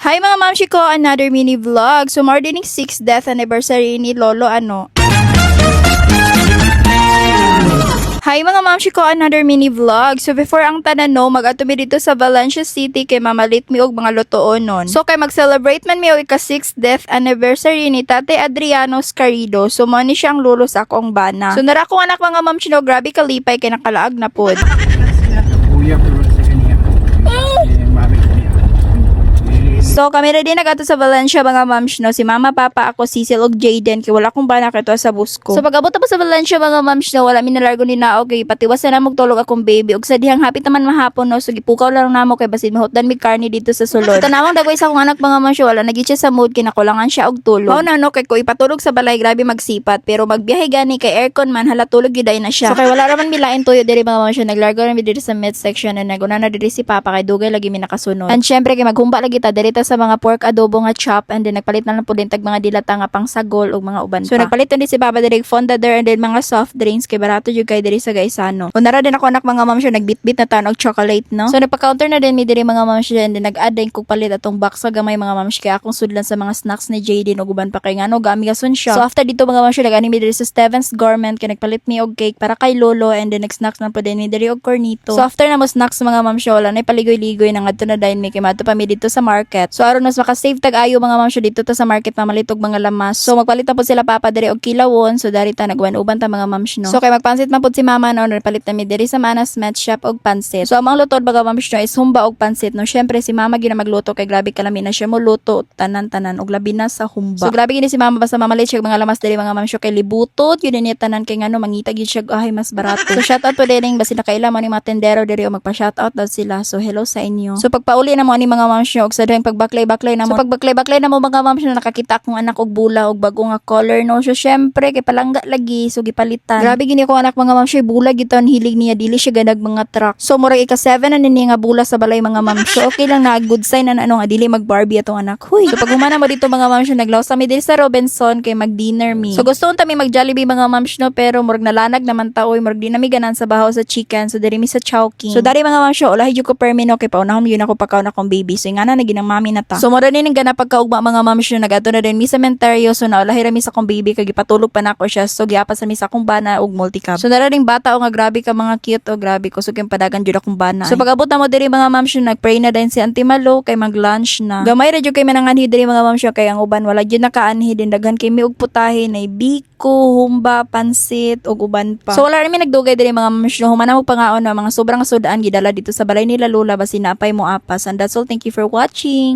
Hi mga mamshi ko, another mini vlog. So more than 6th death anniversary ni Lolo Hi mga mamshi ko, another mini vlog. So before ang tanan mag-atumi dito sa Valencia City kay mamalit mi og mga lotoonon. So kay mag-celebrate man mi og ika-6th death anniversary ni Tate Adriano Scarido. So mo ni siyang lulo sa akong bana. So nara ko anak mga mamshi no, grabe kalipay kay nakalaag na pod. Kuya pero sa kanya. Mami ko niya. So kami na din nagato sa Valencia mga mams no, si mama, papa, ako, Cecil ug Jaden kay wala kong bana kito sa busko. So pag-abot pa sa Valencia mga mams no, wala mi nalargo ni nao kay patiwas na namog tulog akong baby ug sa dihang hapit naman mahapon no, so gipukaw lang namo kay basin mahutdan mi karni dito sa sulod. So tanawang dagway sa akong anak mga mams no, wala nagit siya sa mood kinakulangan siya og tulog. Mao na no kay ko ipatulog sa balay grabe magsipat pero magbiyahe gani kay aircon man hala tulog gyud na siya. So kay wala raman mi lain tuyo diri mga mams no, naglargo na mi diri sa mid section and naguna na diri si papa kay dugay lagi mi nakasunod. And syempre kay maghumba lagi ta diri sa mga pork adobo nga chop and then nagpalit na lang po din tag mga dilata nga pang sagol ug mga uban pa. So nagpalit din si Papa diri fonda there and then mga soft drinks kay barato jud kay diri sa Gaisano. Unara din ako anak mga ma'am siya nagbitbit na tanog chocolate no. So nagpa-counter na din mi diri mga ma'am siya and then nag-add din kog palit atong box sa gamay mga ma'am siya kay akong sudlan sa mga snacks ni JD ug uban pa kay ngano gami gason siya. So after dito mga ma'am siya nag-ani mi diri sa Steven's Garment kay nagpalit mi og cake para kay Lolo and then nag-snacks na po din mi diri og cornito. So after na mo snacks mga ma'am siya wala na paligoy-ligoy nang adto na din mi kay madto pa mi dito sa market. So aron mas maka-save tag-ayo mga ma'am siya dito ta sa market mamalitog mga lamas. So magpalit na po sila papa diri og kilawon so dari ta nagwan uban ta mga ma'am no. So kay magpansit man pud si mama no palit na mi diri sa Manas Met Shop og pansit. So among lutod baga ma'am no is humba og pansit no. Syempre si mama gina magluto kay grabe kalami na siya mo luto tanan-tanan og labi na sa humba. So grabe gini si mama basta mamalit siya mga lamas diri mga ma'am kay libutot yun ni tanan kay ngano mangita gid siya ay mas barato. So shout out po din basi nakaila mo ni mga tendero diri og magpa-shout out daw sila. So hello sa inyo. So pagpauli na mo ani mga ma'am og sa dihang pagbaklay-baklay na mo. So pagbaklay-baklay na mo mga ma'am no nakakita akong anak og bula og bago nga color no. So syempre kay palangga lagi so gipalitan. Grabe gini ko anak mga ma'am siya bulag giton hilig niya dili siya ganag mga truck. So murag ika-7 na nini nga bula sa balay mga ma'am. So okay lang na good sign na ano nga dili mag-Barbie atong anak. Huy. So pag humana mo dito mga ma'am siya naglaw sa mi diri sa Robinson kay mag-dinner mi. So gusto unta mi mag-Jollibee mga ma'am no pero murag nalanag naman ta oy murag di na mi ganan sa bahaw sa chicken so diri mi sa Chowking. So dari mga ma'am siya ulahi jud ko permino kay paunahon yun ako pagkaon akong baby. So ingana na ginang mami na ta. So mura ni gana pagkaugma mga ma'am siya nagato na din mi sa cementerio so naulahi ra mi sa akong baby kay gipatulog pa nako siya so giapa sa mi sa akong bana og multicab. So nara ding bata o nga grabe ka mga cute o grabe ko so kay padagan jud akong bana. So pag-abot na mo diri mga ma'am siya nagpray na din si Auntie Malo kay mag-lunch na. Gamay ra jud kay mananganhi diri mga ma'am siya kay ang uban wala jud nakaanhi din daghan kay mi og putahe na biko, humba, pansit ug uban pa. So wala ra mi nagdugay diri mga ma'am siya humana mo pangaon na mga sobrang sudaan gidala dito sa balay nila Lola basi napay mo apas and that's all. Thank you for watching.